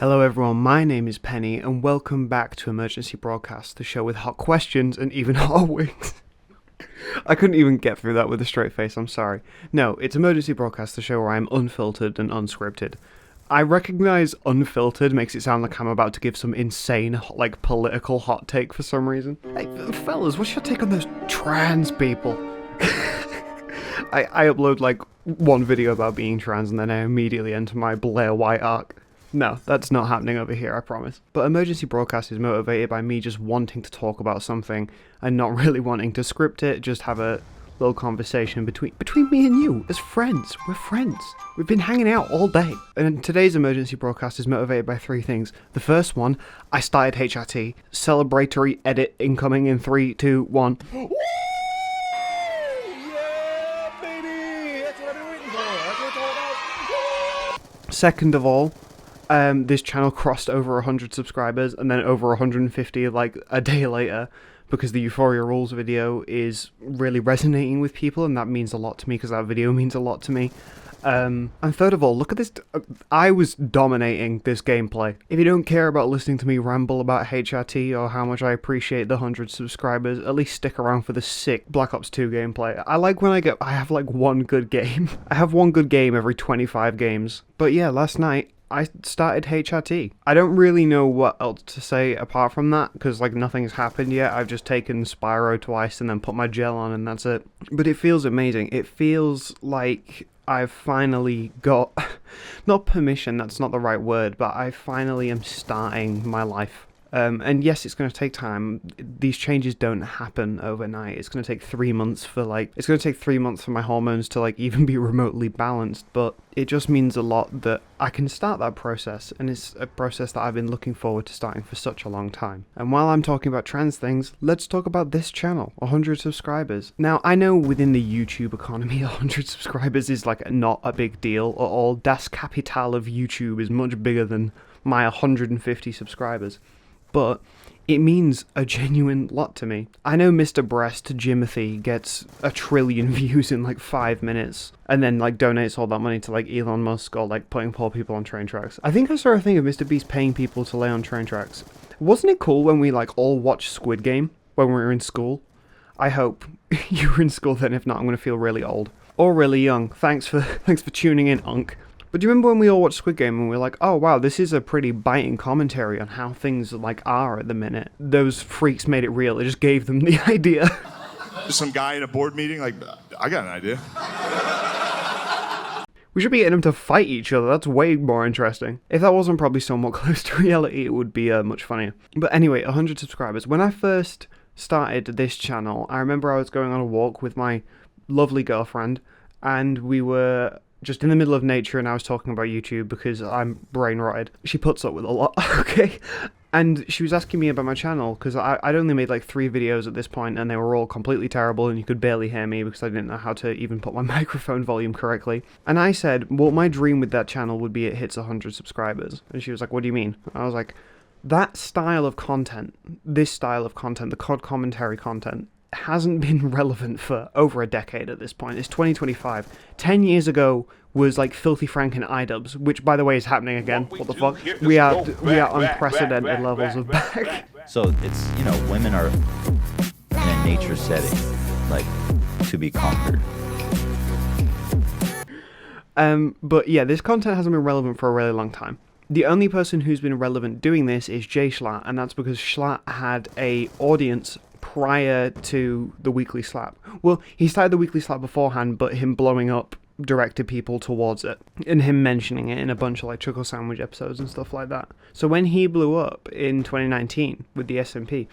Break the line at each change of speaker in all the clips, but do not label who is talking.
Hello everyone, my name is Penny and welcome back to Emergency Broadcast, the show with hot questions and even hotter wings. I couldn't even get through that with a straight face, I'm sorry. No, it's Emergency Broadcast, the show where I'm unfiltered and unscripted. I recognise unfiltered makes it sound like I'm about to give some insane, political hot take for some reason. Hey, fellas, what's your take on those trans people? I upload, one video about being trans and then I immediately enter my Blair White arc. No, that's not happening over here, I promise. But Emergency Broadcast is motivated by me just wanting to talk about something and not really wanting to script it, just have a little conversation between me and you, as friends. We're friends. We've been hanging out all day. And today's Emergency Broadcast is motivated by three things. The first one, I started HRT. Celebratory edit incoming in 3, 2, 1.
Yeah, baby! That's what I've been waiting for. That's what it's all about.
Second of all, this channel crossed over 100 subscribers and then over 150 a day later because the Euphoria Rules video is really resonating with people, and that means a lot to me because that video means a lot to me. And third of all, look at this. I was dominating this gameplay. If you don't care about listening to me ramble about HRT or how much I appreciate the 100 subscribers, at least stick around for the sick Black Ops 2 gameplay. I like when I have one good game. I have one good game every 25 games. But yeah, last night I started HRT. I don't really know what else to say apart from that, because nothing's happened yet. I've just taken Spyro twice and then put my gel on and that's it. But it feels amazing. It feels like I've finally got, not permission, that's not the right word, but I finally am starting my life. And yes, it's going to take time. These changes don't happen overnight. It's going to take 3 months for my hormones to even be remotely balanced, but it just means a lot that I can start that process, and it's a process that I've been looking forward to starting for such a long time. And while I'm talking about trans things, let's talk about this channel, 100 subscribers. Now, I know within the YouTube economy, 100 subscribers is not a big deal at all. Das Kapital of YouTube is much bigger than my 150 subscribers. But it means a genuine lot to me. I know Mr. Breast Jimothy gets 1 trillion views in 5 minutes and then donates all that money to Elon Musk or putting poor people on train tracks. I think I saw a thing of Mr. Beast paying people to lay on train tracks. Wasn't it cool when we all watched Squid Game when we were in school? I hope you were in school then. If not, I'm going to feel really old. Or really young. Thanks for tuning in, Unc. But do you remember when we all watched Squid Game and we were like, oh wow, this is a pretty biting commentary on how things are at the minute. Those freaks made it real. It just gave them the idea.
Just some guy in a board meeting, I got an idea.
We should be getting them to fight each other. That's way more interesting. If that wasn't probably somewhat close to reality, it would be much funnier. But anyway, 100 subscribers. When I first started this channel, I remember I was going on a walk with my lovely girlfriend, and we were just in the middle of nature, and I was talking about YouTube because I'm brain rotted. She puts up with a lot, okay? And she was asking me about my channel because I'd only made 3 videos at this point, and they were all completely terrible, and you could barely hear me because I didn't know how to even put my microphone volume correctly. And I said, well, my dream with that channel would be it hits 100 subscribers. And she was like, what do you mean? I was like, that style of content, this style of content, the COD commentary content, hasn't been relevant for over a decade at this point. It's 2025. 10 years ago was Filthy Frank and iDubbbz, which by the way is happening again. What the fuck? We are unprecedented levels of back.
So it's, women are in a nature setting, to be conquered.
But yeah, this content hasn't been relevant for a really long time. The only person who's been relevant doing this is jschlatt, and that's because jschlatt had a audience prior to the Weekly Slap. Well, he started the Weekly Slap beforehand, but him blowing up directed people towards it, and him mentioning it in a bunch of Chuckle Sandwich episodes and stuff like that. So when he blew up in 2019 with the SMP,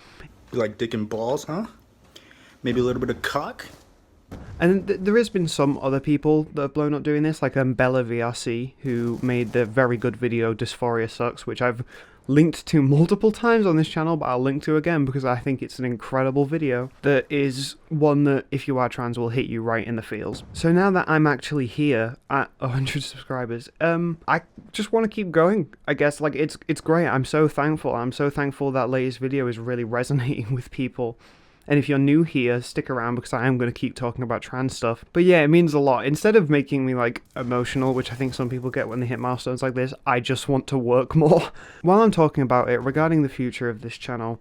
You like dick and balls, huh? Maybe a little bit of cock?
and there has been some other people that have blown up doing this, like Bella VRC, who made the very good video Dysphoria Sucks, which I've linked to multiple times on this channel, but I'll link to again because I think it's an incredible video that is one that, if you are trans, will hit you right in the feels. So now that I'm actually here at 100 subscribers, I just want to keep going, I guess. It's great. I'm so thankful. I'm so thankful that latest video is really resonating with people. And if you're new here, stick around because I am going to keep talking about trans stuff. But yeah, it means a lot. Instead of making me like emotional, which I think some people get when they hit milestones like this, I just want to work more. While I'm talking about it, regarding the future of this channel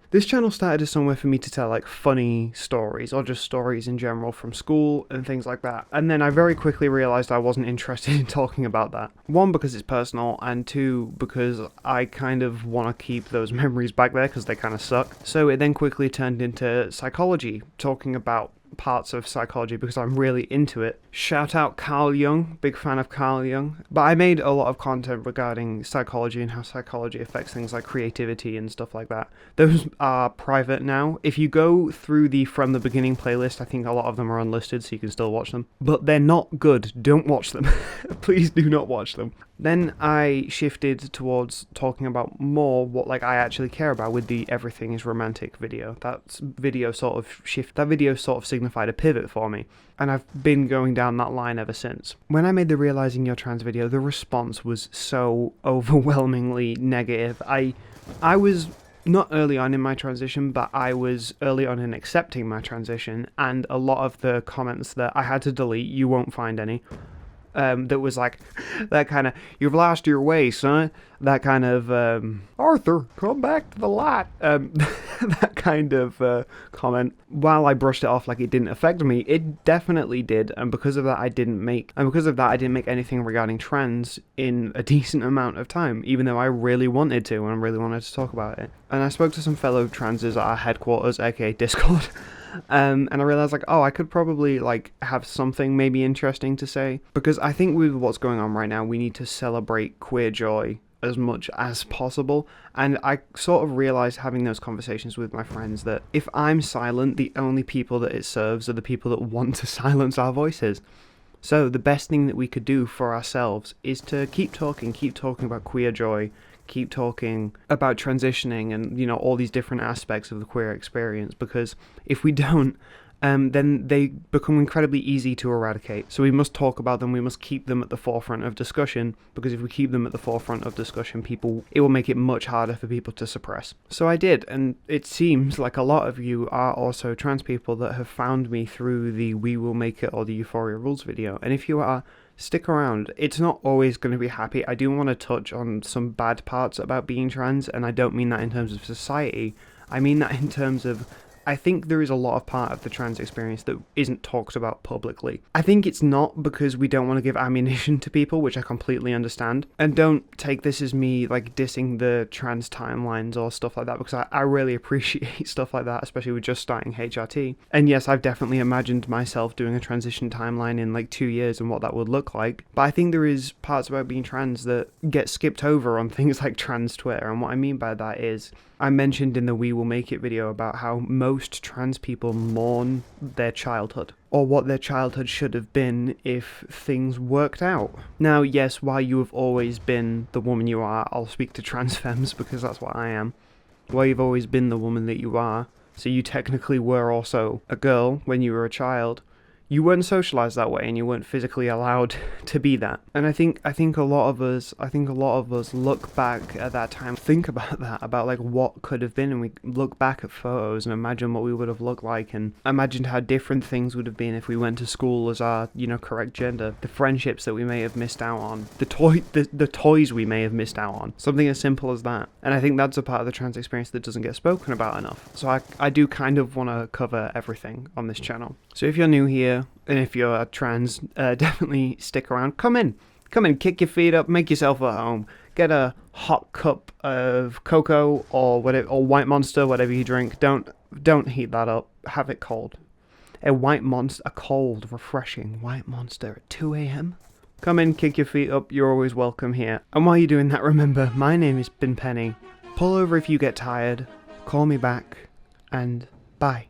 started as somewhere for me to tell like funny stories or just stories in general from school and things like that. And then I very quickly realized I wasn't interested in talking about that. One, because it's personal, and two, because I kind of want to keep those memories back there because they kind of suck. So it then quickly turned into psychology, talking about parts of psychology because I'm really into it. Shout out Carl Jung, big fan of Carl Jung. But I made a lot of content regarding psychology and how psychology affects things like creativity and stuff like that. Those are private now. If you go through the From the Beginning playlist, I think a lot of them are unlisted, so you can still watch them. But they're not good. Don't watch them. Please do not watch them. Then I shifted towards talking about more what like I actually care about with the Everything is Romantic video. That video sort of signified a pivot for me, and I've been going down that line ever since. When I made the Realizing You're Trans video, the response was so overwhelmingly negative. I was not early on in my transition, but I was early on in accepting my transition, and a lot of the comments that I had to delete, you won't find any, that was like that kind of "you've lost your way, son," that kind of "Arthur, come back to the light," that kind of comment. While I brushed it off like it didn't affect me, it definitely did, and because of that I didn't make anything regarding trans in a decent amount of time, even though I really wanted to, and I really wanted to talk about it. And I spoke to some fellow transes at our headquarters, aka Discord. And I realized like, I could probably like have something maybe interesting to say, because I think with what's going on right now, we need to celebrate queer joy as much as possible. And I sort of realized having those conversations with my friends that if I'm silent, the only people that it serves are the people that want to silence our voices. So the best thing that we could do for ourselves is to keep talking about queer joy, keep talking about transitioning and, you know, all these different aspects of the queer experience, because if we don't, then they become incredibly easy to eradicate. So we must talk about them, we must keep them at the forefront of discussion, because if we keep them at the forefront of discussion, it will make it much harder for people to suppress. So I did, and it seems like a lot of you are also trans people that have found me through the We Will Make It or the Euphoria Rules video, and if you are, stick around. It's not always going to be happy. I do want to touch on some bad parts about being trans, and I don't mean that in terms of society. I mean that in terms of, I think there is a lot of part of the trans experience that isn't talked about publicly. I think it's not because we don't want to give ammunition to people, which I completely understand. And don't take this as me like dissing the trans timelines or stuff like that, because I really appreciate stuff like that, especially with just starting HRT. And yes, I've definitely imagined myself doing a transition timeline in like 2 years and what that would look like. But I think there is parts about being trans that get skipped over on things like trans Twitter. And what I mean by that is, I mentioned in the We Will Make It video about how most trans people mourn their childhood, or what their childhood should have been if things worked out. Now, yes, while you have always been the woman you are, I'll speak to trans femmes because that's what I am. While you've always been the woman that you are, so you technically were also a girl when you were a child, you weren't socialized that way and you weren't physically allowed to be that. And I think a lot of us look back at that time, think about that, about like what could have been, and we look back at photos and imagine what we would have looked like, and imagine how different things would have been if we went to school as our, you know, correct gender, the friendships that we may have missed out on, the toys we may have missed out on, something as simple as that. And I think that's a part of the trans experience that doesn't get spoken about enough. So I do kind of want to cover everything on this channel. So if you're new here, and if you're trans, definitely stick around. Come in, kick your feet up, make yourself at home. Get a hot cup of cocoa or whatever, or White Monster, whatever you drink. Don't heat that up. Have it cold. A cold, refreshing White Monster at 2 a.m. Come in, kick your feet up. You're always welcome here. And while you're doing that, remember, my name has been Penny. Pull over if you get tired. Call me back, and bye.